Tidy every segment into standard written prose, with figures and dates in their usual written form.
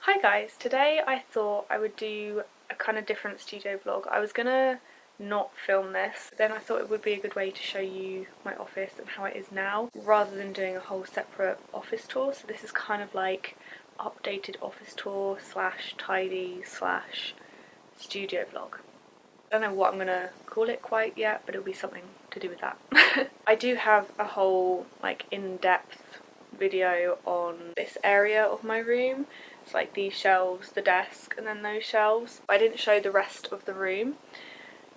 Hi guys, today I thought I would do a kind of different studio vlog. I was gonna not film this, then I thought it would be a good way to show you my office and how it is now, rather than doing a whole separate office tour. So this is kind of like updated office tour slash tidy slash studio vlog. I don't know what I'm gonna call it quite yet, but it'll be something to do with that. I do have a whole like in-depth video on this area of my room. It's like these shelves, the desk, and then those shelves. I didn't show the rest of the room.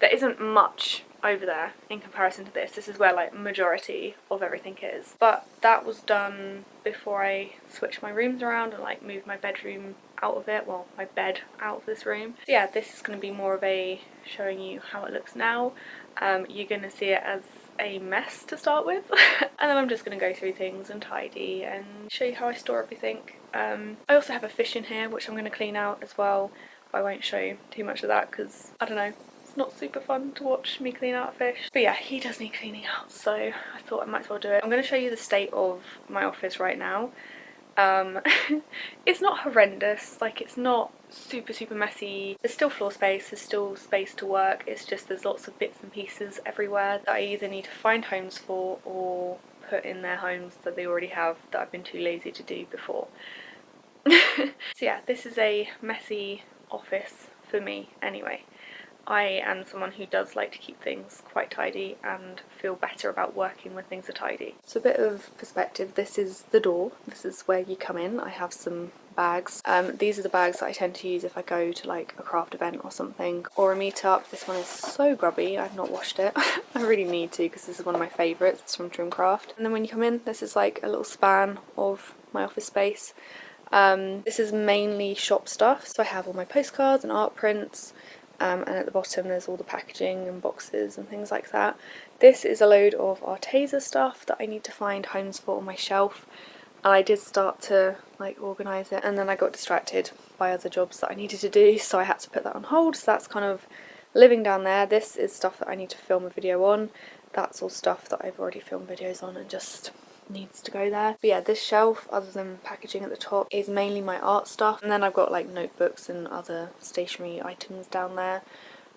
There isn't much over there in comparison to this. This is where like majority of everything is. But that was done before I switched my rooms around and like moved my bedroom out of it, well, my bed out of this room. So yeah, this is going to be more of a showing you how it looks now. You're going to see it as a mess to start with and then I'm just going to go through things and tidy and show you how I store everything. I also have a fish in here which I'm going to clean out as well, but I won't show you too much of that because I don't know, it's not super fun to watch me clean out a fish. But yeah, he does need cleaning out, so I thought I might as well do it. I'm going to show you the state of my office right now. It's not horrendous, like it's not super messy. There's still floor space, there's still space to work, it's just there's lots of bits and pieces everywhere that I either need to find homes for or put in their homes that they already have that I've been too lazy to do before. So yeah, this is a messy office for me anyway. I am someone who does like to keep things quite tidy and feel better about working when things are tidy. So a bit of perspective, this is the door, this is where you come in. I have some bags. These are the bags that I tend to use if I go to like a craft event or something or a meetup. This one is so grubby, I've not washed it. I really need to because this is one of my favourites. It's from Trimcraft. And then when you come in, this is like a little span of my office space. This is mainly shop stuff, so I have all my postcards and art prints. And at the bottom there's all the packaging and boxes and things like that. This is a load of Arteza stuff that I need to find homes for on my shelf. And I did start to like organise it and then I got distracted by other jobs that I needed to do, so I had to put that on hold. So that's kind of living down there. This is stuff that I need to film a video on. That's all stuff that I've already filmed videos on and just needs to go there. But yeah, this shelf, other than packaging at the top, is mainly my art stuff, and then I've got like notebooks and other stationery items down there.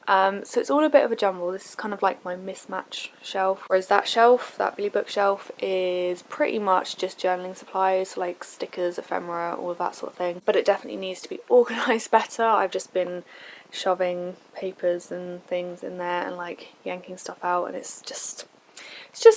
So it's all a bit of a jumble. This is kind of like my mismatch shelf, whereas that shelf, that Billy bookshelf, is pretty much just journaling supplies like stickers, ephemera, all of that sort of thing. But it definitely needs to be organised better. I've just been shoving papers and things in there and like yanking stuff out, and it's just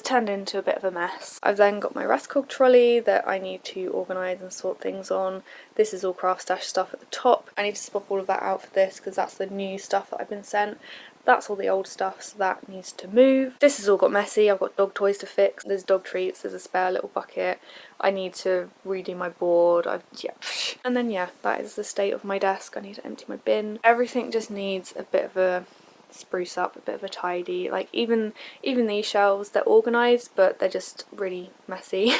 turned into a bit of a mess. I've then got my Rascog trolley that I need to organise and sort things on. This is all craft stash stuff at the top. I need to swap all of that out for this because that's the new stuff that I've been sent. That's all the old stuff, so that needs to move. This has all got messy. I've got dog toys to fix. There's dog treats, there's a spare little bucket. I need to redo my board. And then yeah, that is the state of my desk. I need to empty my bin. Everything just needs a bit of a spruce up, a bit of a tidy. Like even these shelves, they're organised but they're just really messy.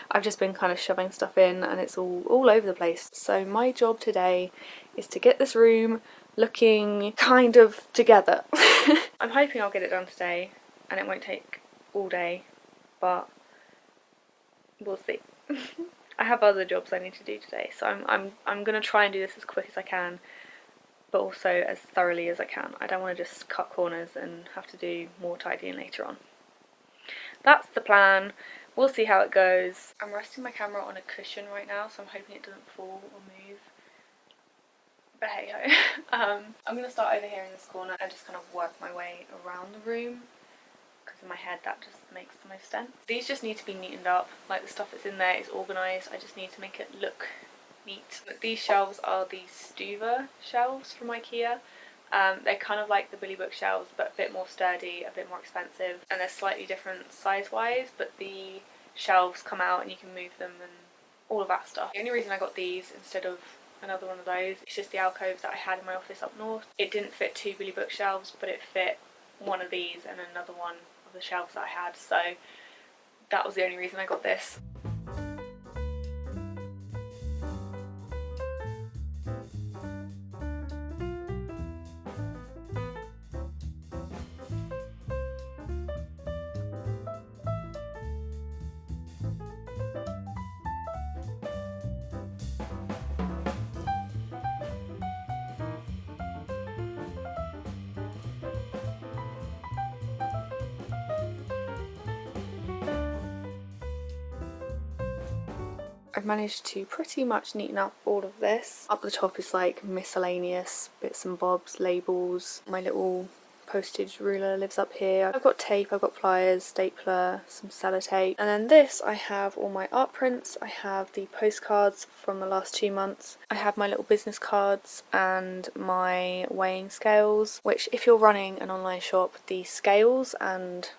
I've just been kind of shoving stuff in and it's all over the place. So my job today is to get this room looking kind of together. I'm hoping I'll get it done today and it won't take all day, but we'll see. I have other jobs I need to do today, so I'm gonna try and do this as quick as I can, but also as thoroughly as I can. I don't want to just cut corners and have to do more tidying later on. That's the plan. We'll see how it goes. I'm resting my camera on a cushion right now, so I'm hoping it doesn't fall or move. But hey ho. I'm going to start over here in this corner and just kind of work my way around the room, because in my head that just makes the most sense. These just need to be neatened up. Like the stuff that's in there is organised. I just need to make it look neat. These shelves are the Stuva shelves from IKEA. They're kind of like the Billy Book shelves but a bit more sturdy, a bit more expensive, and they're slightly different size wise, but the shelves come out and you can move them and all of that stuff. The only reason I got these instead of another one of those is just the alcoves that I had in my office up north. It didn't fit 2 Billy Book shelves, but it fit one of these and another one of the shelves that I had, so that was the only reason I got this. I've managed to pretty much neaten up all of this. Up the top is like miscellaneous bits and bobs, labels. My little postage ruler lives up here. I've got tape, I've got pliers, stapler, some sellotape. And then this, I have all my art prints. I have the postcards from the last 2 months. I have my little business cards and my weighing scales, which if you're running an online shop, the scales and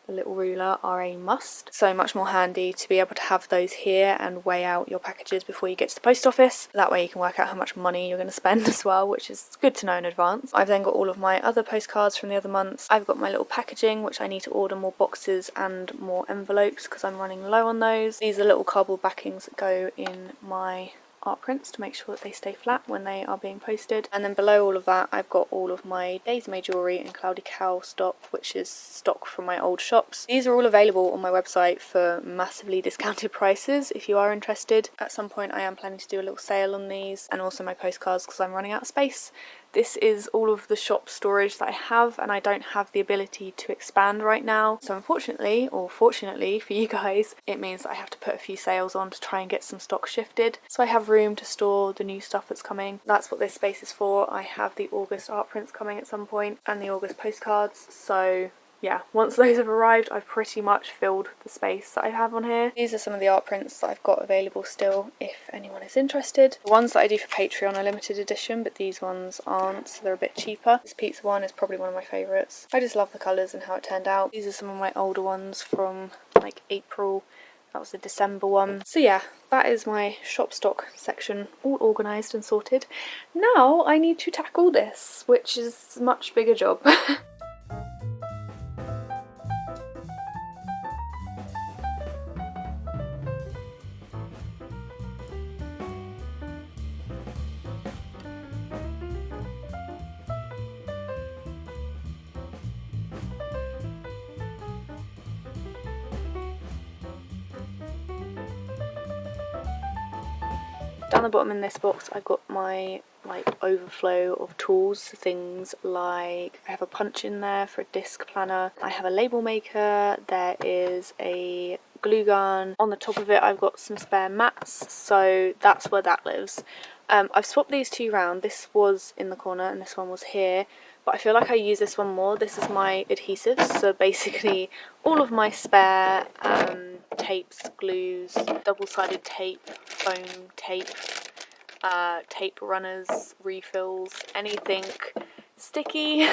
the little ruler are a must. So much more handy to be able to have those here and weigh out your packages before you get to the post office. That way you can work out how much money you're going to spend as well, which is good to know in advance. I've then got all of my other postcards from the other months. I've got my little packaging, which I need to order more boxes and more envelopes because I'm running low on those. These are little cardboard backings that go in my art prints to make sure that they stay flat when they are being posted. And then below all of that, I've got all of my Daisy May jewellery and Cloudy Cow stock, which is stock from my old shops. These are all available on my website for massively discounted prices if you are interested. At some point I am planning to do a little sale on these, and also my postcards because I'm running out of space. This is all of the shop storage that I have, and I don't have the ability to expand right now. So unfortunately, or fortunately for you guys, it means that I have to put a few sales on to try and get some stock shifted. So I have room to store the new stuff that's coming. That's what this space is for. I have the August art prints coming at some point and the August postcards. So yeah, once those have arrived, I've pretty much filled the space that I have on here. These are some of the art prints that I've got available still, if anyone is interested. The ones that I do for Patreon are limited edition, but these ones aren't, so they're a bit cheaper. This pizza one is probably one of my favourites. I just love the colours and how it turned out. These are some of my older ones from like April. That was the December one. So yeah, that is my shop stock section all organised and sorted. Now I need to tackle this, which is a much bigger job. Down the bottom in this box I've got my overflow of tools, things like I have a punch in there for a disc planner, I have a label maker, there is a glue gun, on the top of it I've got some spare mats, so that's where that lives. I've swapped these two round. This was in the corner and this one was here, but I feel like I use this one more. This is my adhesives, so basically all of my spare tapes, glues, double-sided tape, foam tape, tape runners, refills, anything sticky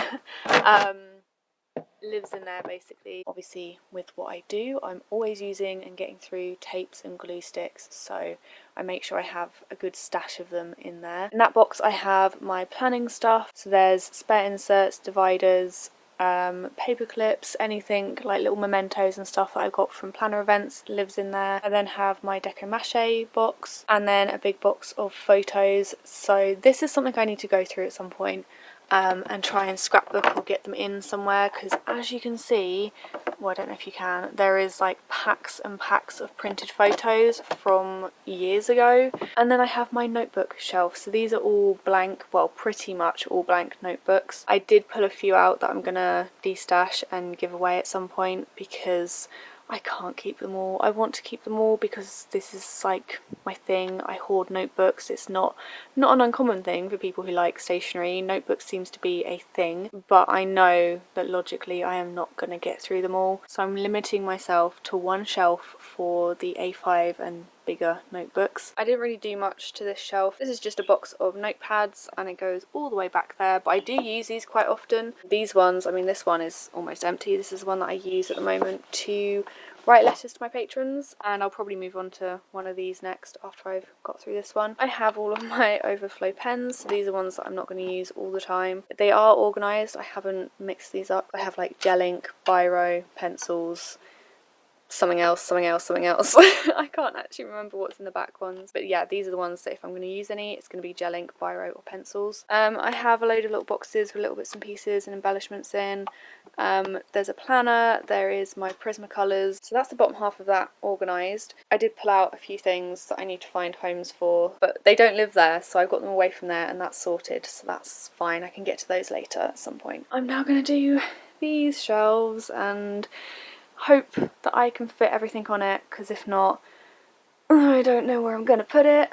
lives in there basically. Obviously with what I do, I'm always using and getting through tapes and glue sticks, so I make sure I have a good stash of them in there. In that box I have my planning stuff, so there's spare inserts, dividers, paper clips, anything like little mementos and stuff that I got from planner events lives in there. I then have my deco mache box and then a big box of photos, so this is something I need to go through at some point and try and scrapbook or get them in somewhere, because as you can see, well, I don't know if you can, there is like packs and packs of printed photos from years ago. And then I have my notebook shelf, so these are all blank, well pretty much all blank notebooks. I did pull a few out that I'm gonna destash and give away at some point because I can't keep them all. I want to keep them all because this is like my thing. I hoard notebooks. It's not an uncommon thing for people who like stationery. Notebooks seems to be a thing, but I know that logically I am not going to get through them all. So I'm limiting myself to one shelf for the A5 and bigger notebooks. I didn't really do much to this shelf. This is just a box of notepads and it goes all the way back there, but I do use these quite often. These ones, I mean this one is almost empty. This is the one that I use at the moment to write letters to my patrons, and I'll probably move on to one of these next after I've got through this one. I have all of my Overflow pens, so these are ones that I'm not going to use all the time. They are organised, I haven't mixed these up. I have like gel ink, biro, pencils, something else, something else, something else. I can't actually remember what's in the back ones, but yeah, these are the ones that if I'm going to use any, it's going to be gel ink, biro or pencils. I have a load of little boxes with little bits and pieces and embellishments in. There's a planner, there is my Prismacolors, so that's the bottom half of that organised. I did pull out a few things that I need to find homes for, but they don't live there, so I've got them away from there and that's sorted, so that's fine. I can get to those later at some point. I'm now going to do these shelves and hope that I can fit everything on it, because if not, I don't know where I'm gonna put it.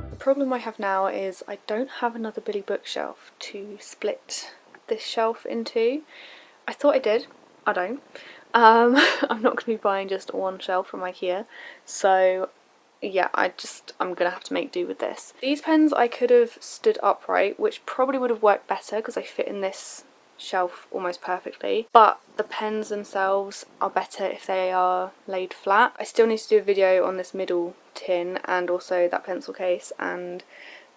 The problem I have now is I don't have another Billy bookshelf to split this shelf into. I thought I did, I don't. I'm not going to be buying just one shelf from IKEA, so yeah, I'm gonna have to make do with this. These pens I could have stood upright, which probably would have worked better because they fit in this shelf almost perfectly, but the pens themselves are better if they are laid flat. I still need to do a video on this middle tin and also that pencil case and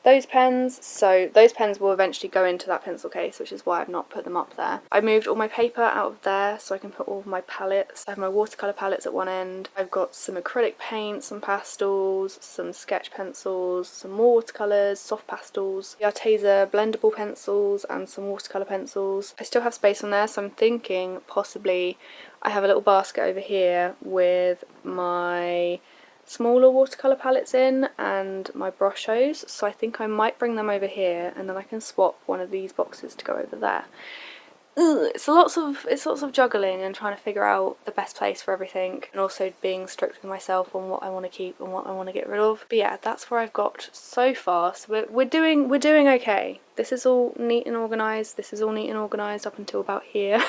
those pens, so those pens will eventually go into that pencil case, which is why I've not put them up there. I moved all my paper out of there so I can put all of my palettes. I have my watercolour palettes at one end. I've got some acrylic paint, some pastels, some sketch pencils, some more watercolours, soft pastels, the Arteza blendable pencils and some watercolour pencils. I still have space on there, so I'm thinking possibly I have a little basket over here with my smaller watercolour palettes in and my brushos, so I think I might bring them over here and then I can swap one of these boxes to go over there. It's lots of juggling and trying to figure out the best place for everything, and also being strict with myself on what I want to keep and what I want to get rid of. But yeah, that's where I've got so far. So we're doing okay. This is all neat and organised. This is all neat and organised up until about here.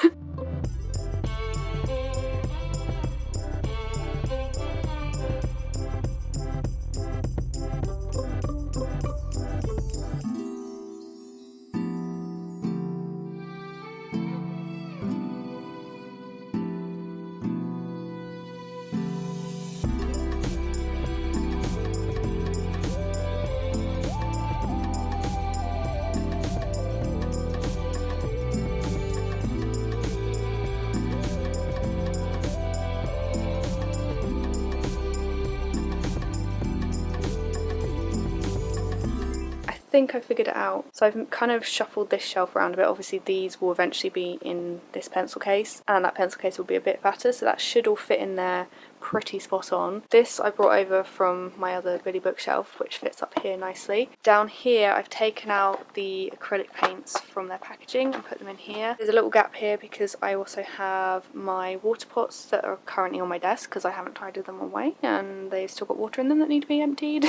I think I figured it out. So I've kind of shuffled this shelf around a bit. Obviously these will eventually be in this pencil case and that pencil case will be a bit fatter, so that should all fit in there pretty spot on. This I brought over from my other Billy bookshelf, which fits up here nicely. Down here I've taken out the acrylic paints from their packaging and put them in here. There's a little gap here because I also have my water pots that are currently on my desk because I haven't tidied them away and they've still got water in them that need to be emptied.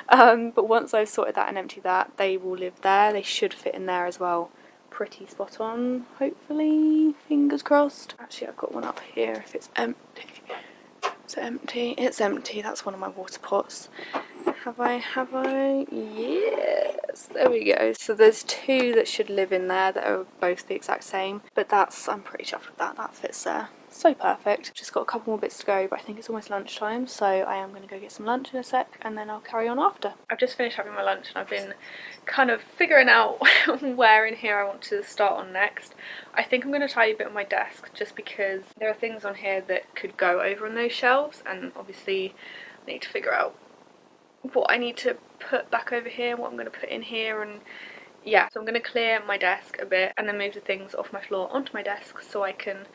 But once I've sorted that and emptied that, they will live there. They should fit in there as well. Pretty spot on, hopefully, fingers crossed. Actually, I've got one up here if it's empty. Is it empty? It's empty. That's one of my water pots. Have I? Yes, there we go. So there's two that should live in there that are both the exact same, but I'm pretty chuffed with that. That fits there. So perfect. Just got a couple more bits to go, but I think it's almost lunchtime, so I am going to go get some lunch in a sec and then I'll carry on after. I've just finished having my lunch and I've been kind of figuring out where in here I want to start on next. I think I'm going to tidy a bit on my desk just because there are things on here that could go over on those shelves, and obviously I need to figure out what I need to put back over here, what I'm going to put in here, and yeah, so I'm going to clear my desk a bit and then move the things off my floor onto my desk so I can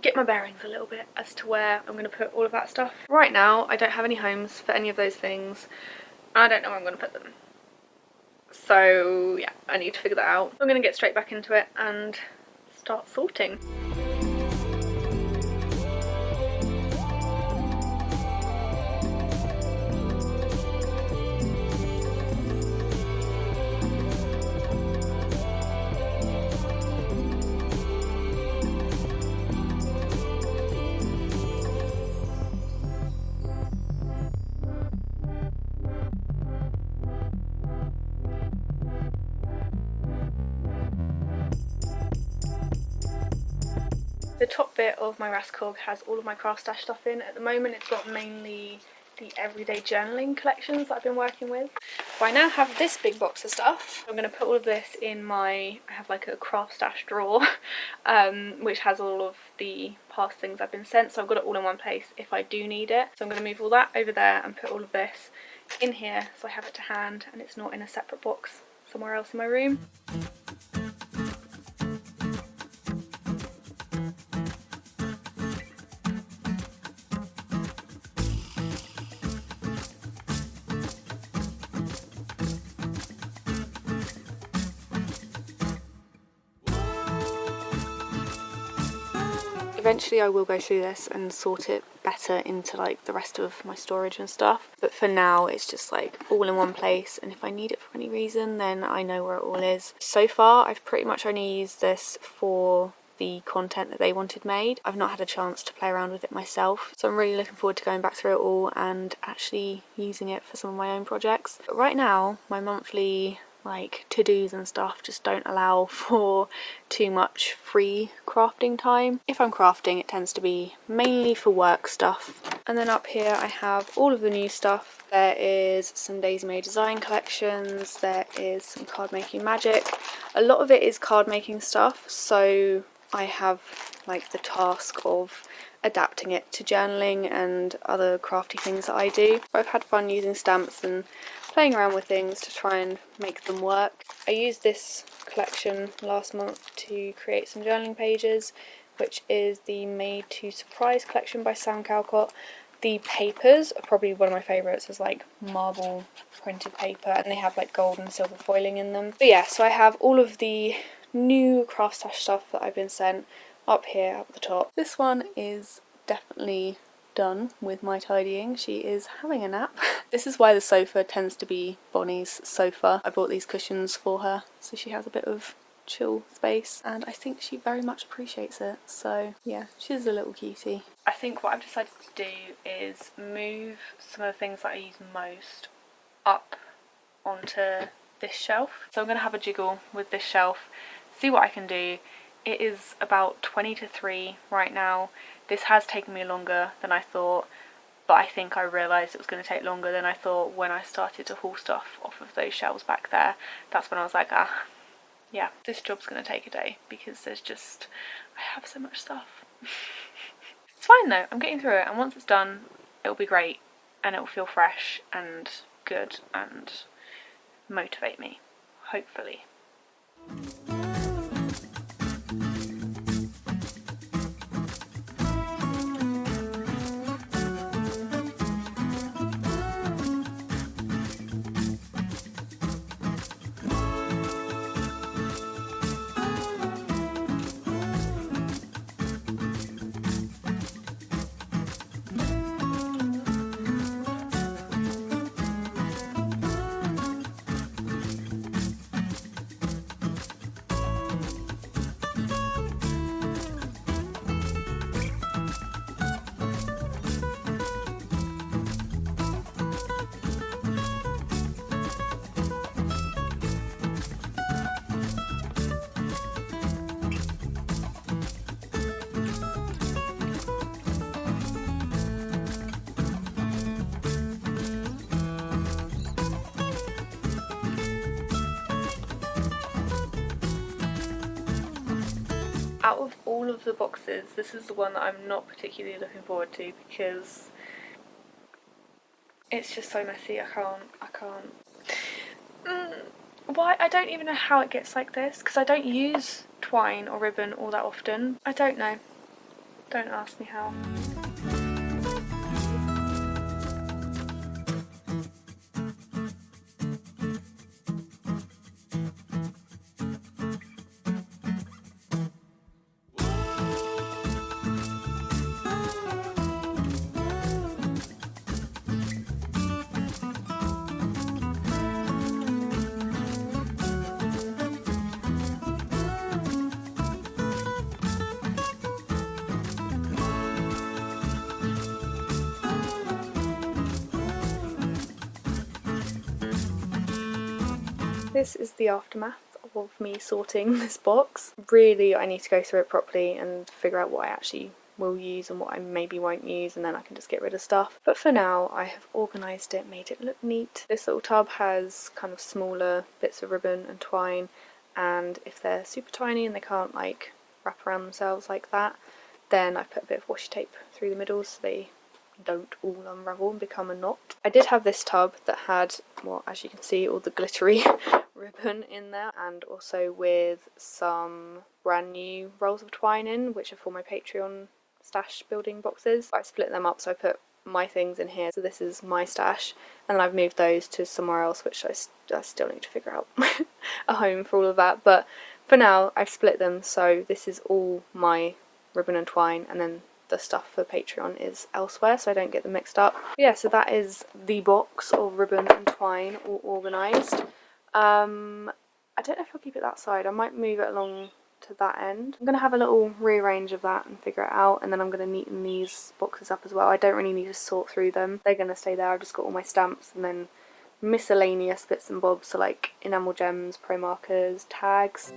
get my bearings a little bit as to where I'm going to put all of that stuff. Right now I don't have any homes for any of those things and I don't know where I'm going to put them. So yeah, I need to figure that out. I'm going to get straight back into it and start sorting. The top bit of my Raskog has all of my craft stash stuff in. At the moment it's got mainly the everyday journaling collections that I've been working with. So I now have this big box of stuff. I'm going to put all of this in I have like a craft stash drawer which has all of the past things I've been sent, so I've got it all in one place if I do need it. So I'm going to move all that over there and put all of this in here so I have it to hand and it's not in a separate box somewhere else in my room. Eventually I will go through this and sort it better into like the rest of my storage and stuff, but for now it's just like all in one place, and if I need it for any reason then I know where it all is. So far I've pretty much only used this for the content that they wanted made. I've not had a chance to play around with it myself, so I'm really looking forward to going back through it all and actually using it for some of my own projects. But right now my monthly like to-dos and stuff just don't allow for too much free crafting time. If I'm crafting it tends to be mainly for work stuff. And then up here I have all of the new stuff. There is some Daisy May design collections, there is some card making magic. A lot of it is card making stuff, so I have like the task of adapting it to journaling and other crafty things that I do. I've had fun using stamps and playing around with things to try and make them work. I used this collection last month to create some journaling pages, which is the Made to Surprise collection by Sam Calcott. The papers are probably one of my favourites. It's like marble printed paper and they have like gold and silver foiling in them. But yeah, so I have all of the new craft stash stuff that I've been sent up here at the top. This one is definitely done with my tidying. She is having a nap. This is why the sofa tends to be Bonnie's sofa. I bought these cushions for her so she has a bit of chill space and I think she very much appreciates it, so yeah, she's a little cutie. I think what I've decided to do is move some of the things that I use most up onto this shelf. So I'm going to have a jiggle with this shelf, see what I can do. It is about 20 to 3 right now. This has taken me longer than I thought, but I think I realised it was going to take longer than I thought when I started to haul stuff off of those shelves back there. That's when I was like, yeah, this job's going to take a day because I have so much stuff. It's fine though, I'm getting through it, and once it's done, it'll be great and it'll feel fresh and good and motivate me, hopefully. Out of all of the boxes, this is the one that I'm not particularly looking forward to because it's just so messy. I can't. Why? I don't even know how it gets like this because I don't use twine or ribbon all that often. I don't know. Don't ask me how. This is the aftermath of of me sorting this box. Really, I need to go through it properly and figure out what I actually will use and what I maybe won't use, and then I can just get rid of stuff. But for now, I have organised it, made it look neat. This little tub has kind of smaller bits of ribbon and twine, and if they're super tiny and they can't like wrap around themselves like that, then I put a bit of washi tape through the middle so they don't all unravel and become a knot. I did have this tub that had, well, as you can see, all the glittery ribbon in there, and also with some brand new rolls of twine in, which are for my Patreon stash building boxes. I split them up, so I put my things in here, so this is my stash, and then I've moved those to somewhere else, which I still need to figure out a home for all of that. But for now, I've split them, so this is all my ribbon and twine, and then the stuff for Patreon is elsewhere, so I don't get them mixed up. Yeah, so that is the box of ribbon and twine all organised. I don't know if I'll keep it that side. I might move it along to that end. I'm going to have a little rearrange of that and figure it out, and then I'm going to neaten these boxes up as well. I don't really need to sort through them. They're going to stay there. I've just got all my stamps and then miscellaneous bits and bobs, so like enamel gems, pro markers, tags.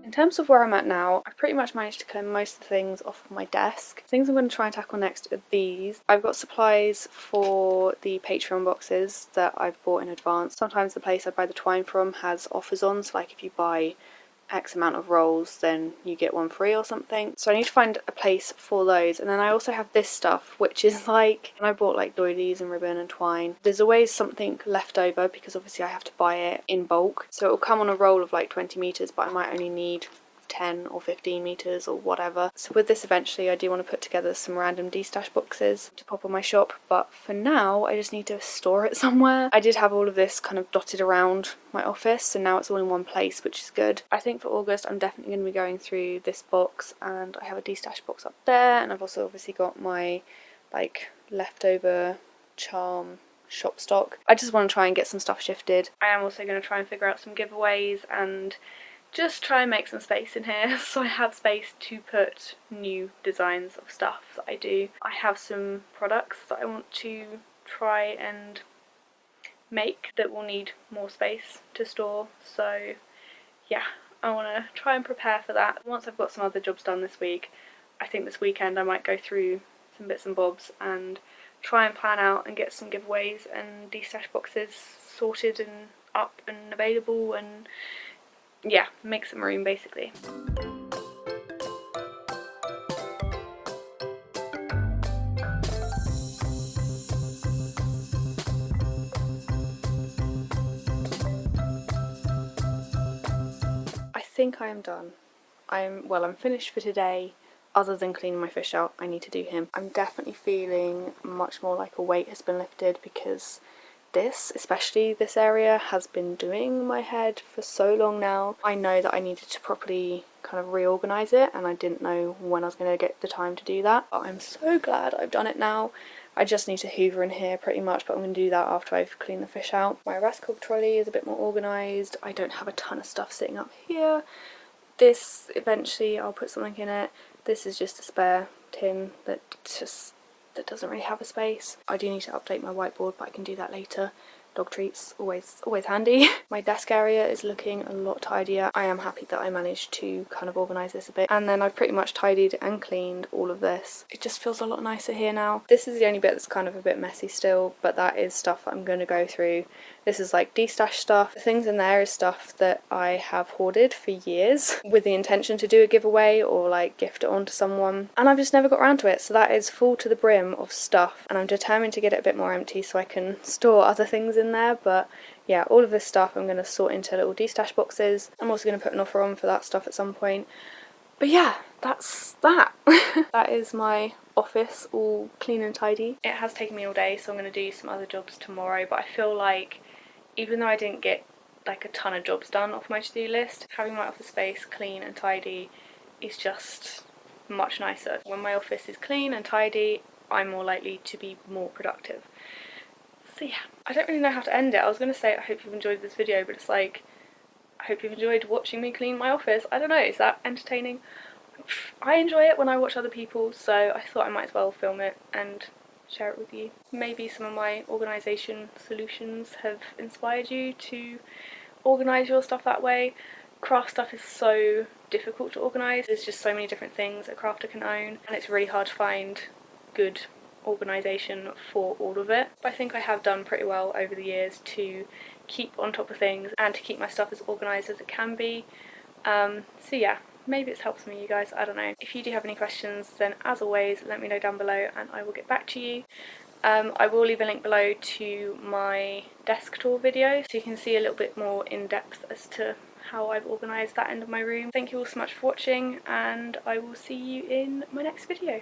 In terms of where I'm at now, I've pretty much managed to clear most of the things off of my desk. Things I'm going to try and tackle next are these. I've got supplies for the Patreon boxes that I've bought in advance. Sometimes the place I buy the twine from has offers on, so like if you buy X amount of rolls then you get one free or something. So I need to find a place for those. And then I also have this stuff, which is like, and I bought like doilies and ribbon and twine. There's always something left over because obviously I have to buy it in bulk. So it'll come on a roll of like 20 meters, but I might only need 10 or 15 meters or whatever. So with this eventually I do want to put together some random de-stash boxes to pop on my shop, but for now I just need to store it somewhere. I did have all of this kind of dotted around my office, so now it's all in one place, which is good. I think for August I'm definitely going to be going through this box, and I have a de-stash box up there, and I've also obviously got my like leftover charm shop stock. I just want to try and get some stuff shifted. I am also going to try and figure out some giveaways and just try and make some space in here so I have space to put new designs of stuff that I do. I have some products that I want to try and make that will need more space to store, so yeah, I want to try and prepare for that. Once I've got some other jobs done this week, I think this weekend I might go through some bits and bobs and try and plan out and get some giveaways and de-stash boxes sorted and up and available, and yeah, make some room basically. I think I am done. I'm finished for today. Other than cleaning my fish out, I need to do him. I'm definitely feeling much more like a weight has been lifted, because this, especially this area, has been doing my head for so long now. I know that I needed to properly kind of reorganise it, and I didn't know when I was going to get the time to do that. But I'm so glad I've done it now. I just need to hoover in here pretty much, but I'm going to do that after I've cleaned the fish out. My Rascal trolley is a bit more organised. I don't have a ton of stuff sitting up here. This, eventually I'll put something in it. This is just a spare tin that doesn't really have a space. I do need to update my whiteboard, but I can do that later. Dog treats, always handy. My desk area is looking a lot tidier. I am happy that I managed to kind of organise this a bit. And then I've pretty much tidied and cleaned all of this. It just feels a lot nicer here now. This is the only bit that's kind of a bit messy still, but that is stuff that I'm going to go through. This is like de-stash stuff. The things in there is stuff that I have hoarded for years with the intention to do a giveaway or like gift it on to someone, and I've just never got around to it. So that is full to the brim of stuff, and I'm determined to get it a bit more empty so I can store other things in there. But yeah, all of this stuff I'm going to sort into little de-stash boxes. I'm also going to put an offer on for that stuff at some point. But yeah, that's that. That is my office all clean and tidy. It has taken me all day, so I'm going to do some other jobs tomorrow, but I feel like even though I didn't get like a ton of jobs done off my to-do list, having my office space clean and tidy is just much nicer. When my office is clean and tidy, I'm more likely to be more productive. So yeah, I don't really know how to end it. I was going to say I hope you've enjoyed this video, but it's like, I hope you've enjoyed watching me clean my office. I don't know, is that entertaining? I enjoy it when I watch other people, so I thought I might as well film it and share it with you. Maybe some of my organisation solutions have inspired you to organise your stuff that way. Craft stuff is so difficult to organise. There's just so many different things a crafter can own, and it's really hard to find good organisation for all of it. But I think I have done pretty well over the years to keep on top of things and to keep my stuff as organised as it can be. So yeah, maybe it's helped some of you guys, I don't know. If you do have any questions, then as always, let me know down below and I will get back to you. I will leave a link below to my desk tour video so you can see a little bit more in depth as to how I've organised that end of my room. Thank you all so much for watching, and I will see you in my next video.